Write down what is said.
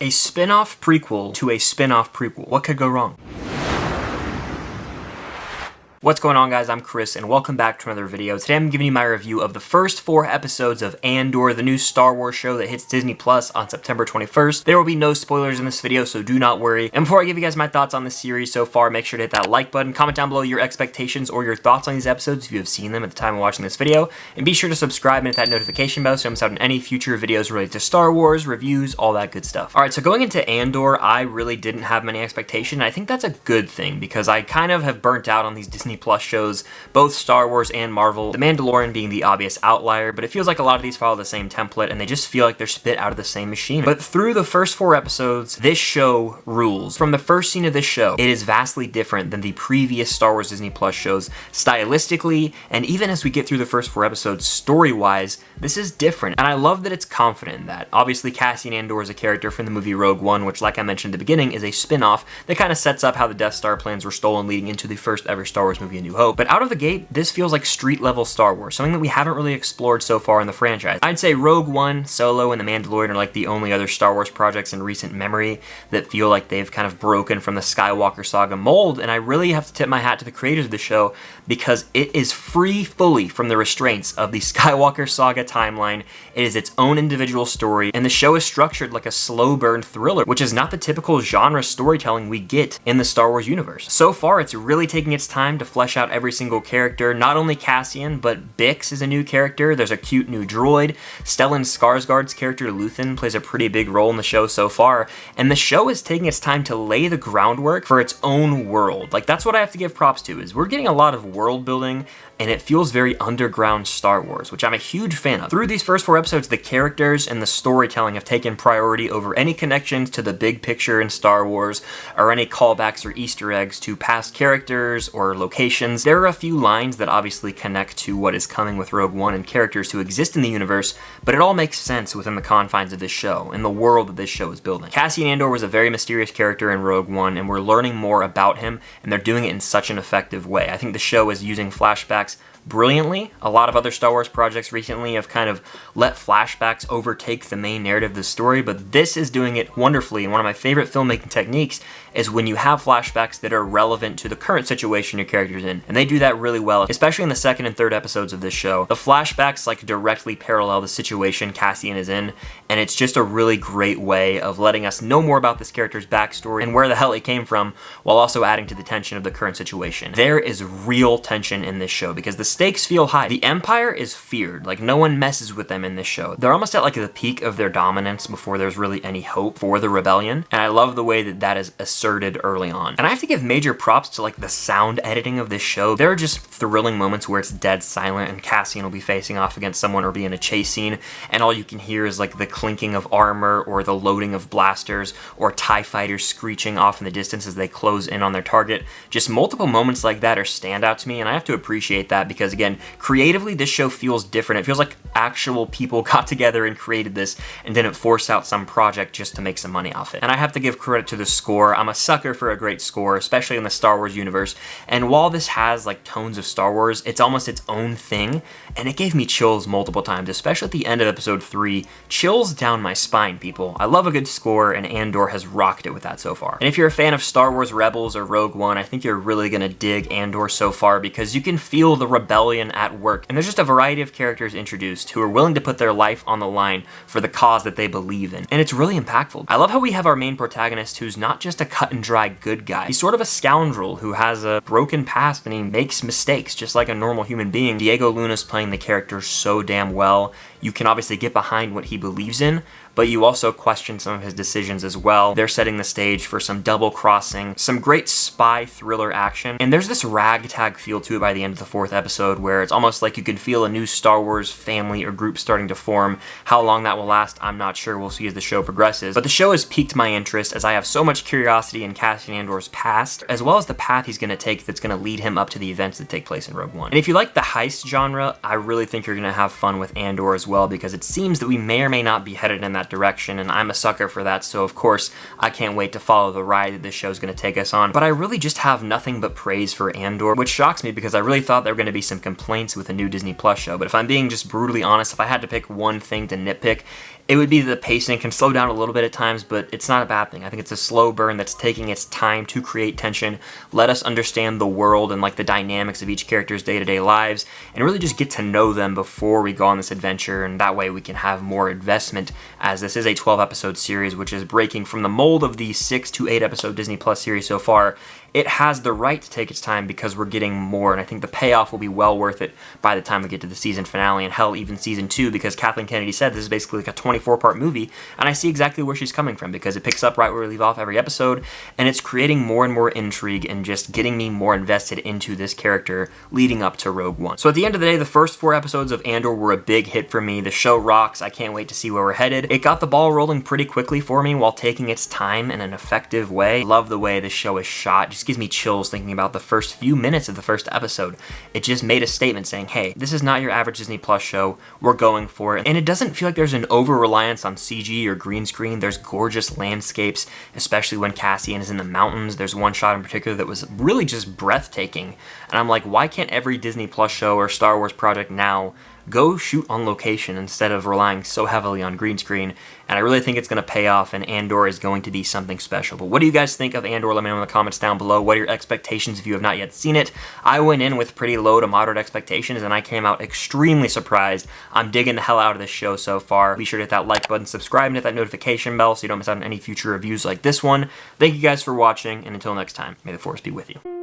A spin-off prequel to a spin-off prequel. What could go wrong? What's going on, guys? I'm Chris, and welcome back to another video. Today I'm giving you my review of the first 4 episodes of Andor, the new Star Wars show that hits Disney Plus on September 21st. There will be no spoilers in this video, so do not worry. And before I give you guys my thoughts on the series so far, make sure to hit that like button, comment down below your expectations or your thoughts on these episodes if you have seen them at the time of watching this video, and be sure to subscribe and hit that notification bell so you don't miss out on any future videos related to Star Wars, reviews, all that good stuff. Alright, so going into Andor, I really didn't have many expectations, and I think that's a good thing because I kind of have burnt out on these Disney Plus shows, both Star Wars and Marvel, The Mandalorian being the obvious outlier, but it feels like a lot of these follow the same template and they just feel like they're spit out of the same machine. But through the first 4 episodes, this show rules. From the first scene of this show, it is vastly different than the previous Star Wars Disney Plus shows, stylistically, and even as we get through the first 4 episodes, story-wise, this is different, and I love that it's confident in that. Obviously, Cassian Andor is a character from the movie Rogue One, which, like I mentioned at the beginning, is a spin-off that kind of sets up how the Death Star plans were stolen leading into the first ever Star Wars movie, A New Hope. But out of the gate, this feels like street-level Star Wars, something that we haven't really explored so far in the franchise. I'd say Rogue One, Solo, and The Mandalorian are like the only other Star Wars projects in recent memory that feel like they've kind of broken from the Skywalker saga mold, and I really have to tip my hat to the creators of the show because it is free fully from the restraints of the Skywalker saga timeline. It is its own individual story, and the show is structured like a slow burn thriller, which is not the typical genre storytelling we get in the Star Wars universe. So far, it's really taking its time to flesh out every single character. Not only Cassian, but Bix is a new character. There's a cute new droid. Stellan Skarsgård's character Luthen plays a pretty big role in the show so far, and the show is taking its time to lay the groundwork for its own world. Like, that's what I have to give props to, is we're getting a lot of world building, and it feels very underground Star Wars, which I'm a huge fan of. Through these first 4 episodes, the characters and the storytelling have taken priority over any connections to the big picture in Star Wars, or any callbacks or Easter eggs to past characters or locations. There are a few lines that obviously connect to what is coming with Rogue One and characters who exist in the universe, but it all makes sense within the confines of this show and the world that this show is building. Cassian Andor was a very mysterious character in Rogue One, and we're learning more about him, and they're doing it in such an effective way. I think the show is using flashbacks brilliantly. A lot of other Star Wars projects recently have kind of let flashbacks overtake the main narrative of the story, but this is doing it wonderfully, and one of my favorite filmmaking techniques is when you have flashbacks that are relevant to the current situation your character's in, and they do that really well, especially in the 2nd and 3rd episodes of this show. The flashbacks like directly parallel the situation Cassian is in, and it's just a really great way of letting us know more about this character's backstory and where the hell he came from, while also adding to the tension of the current situation. There is real tension in this show because the stakes feel high. The Empire is feared, like no one messes with them in this show. They're almost at like the peak of their dominance before there's really any hope for the rebellion, and I love the way that that is asserted early on. And I have to give major props to like the sound editing of this show. There are just thrilling moments where it's dead silent and Cassian will be facing off against someone or be in a chase scene, and all you can hear is like the clinking of armor or the loading of blasters or TIE fighters screeching off in the distance as they close in on their target. Just multiple moments like that are standout to me, and I have to appreciate that because, again, creatively this show feels different. It feels like actual people got together and created this and didn't force out some project just to make some money off it. And I have to give credit to the score. I'm a sucker for a great score, especially in the Star Wars universe, and while this has like tones of Star Wars, it's almost its own thing, and it gave me chills multiple times, especially at the end of episode 3. Chills down my spine, people. I love a good score, and Andor has rocked it with that so far. And if you're a fan of Star Wars Rebels or Rogue One, I think you're really gonna dig Andor so far because you can feel the rebellion at work, and there's just a variety of characters introduced who are willing to put their life on the line for the cause that they believe in, and it's really impactful. I love how we have our main protagonist who's not just a cut and dry good guy. He's sort of a scoundrel who has a broken past and he makes mistakes just like a normal human being. Diego Luna's playing the character so damn well. You can obviously get behind what he believes in, but you also question some of his decisions as well. They're setting the stage for some double crossing, some great spy thriller action, and there's this ragtag feel to it by the end of the 4th episode where it's almost like you can feel a new Star Wars family or group starting to form. How long that will last, I'm not sure. We'll see as the show progresses. But the show has piqued my interest as I have so much curiosity in Cassian Andor's past, as well as the path he's going to take that's going to lead him up to the events that take place in Rogue One. And if you like the heist genre, I really think you're going to have fun with Andor as well, because it seems that we may or may not be headed in that direction, and I'm a sucker for that, so of course I can't wait to follow the ride that this show is going to take us on. But I really just have nothing but praise for Andor, which shocks me because I really thought there were going to be some complaints with the new Disney Plus show. But if I'm being just brutally honest, if I had to pick one thing to nitpick, it would be the pacing can slow down a little bit at times, but it's not a bad thing. I think it's a slow burn that's taking its time to create tension, let us understand the world and like the dynamics of each character's day-to-day lives, and really just get to know them before we go on this adventure, and that way we can have more investment, as this is a 12-episode series, which is breaking from the mold of the 6 to 8 episode Disney Plus series so far. It has the right to take its time because we're getting more, and I think the payoff will be well worth it by the time we get to the season finale, and hell, even season 2, because Kathleen Kennedy said this is basically like a 24-part movie, and I see exactly where she's coming from, because it picks up right where we leave off every episode, and it's creating more and more intrigue and just getting me more invested into this character leading up to Rogue One. So at the end of the day, the first 4 episodes of Andor were a big hit for me. The show rocks. I can't wait to see where we're headed. It got the ball rolling pretty quickly for me while taking its time in an effective way. Love the way the show is shot. Just gives me chills thinking about the first few minutes of the first episode. It just made a statement saying, hey, this is not your average Disney Plus show. We're going for it. And it doesn't feel like there's an over-reliance on CG or green screen. There's gorgeous landscapes, especially when Cassian is in the mountains. There's one shot in particular that was really just breathtaking. And I'm like, why can't every Disney Plus show or Star Wars project now go shoot on location instead of relying so heavily on green screen? And I really think it's going to pay off, and Andor is going to be something special. But what do you guys think of Andor? Let me know in the comments down below. What are your expectations if you have not yet seen it? I went in with pretty low to moderate expectations, and I came out extremely surprised. I'm digging the hell out of this show so far. Be sure to hit that like button, subscribe, and hit that notification bell so you don't miss out on any future reviews like this one. Thank you guys for watching, and until next time, may the Force be with you.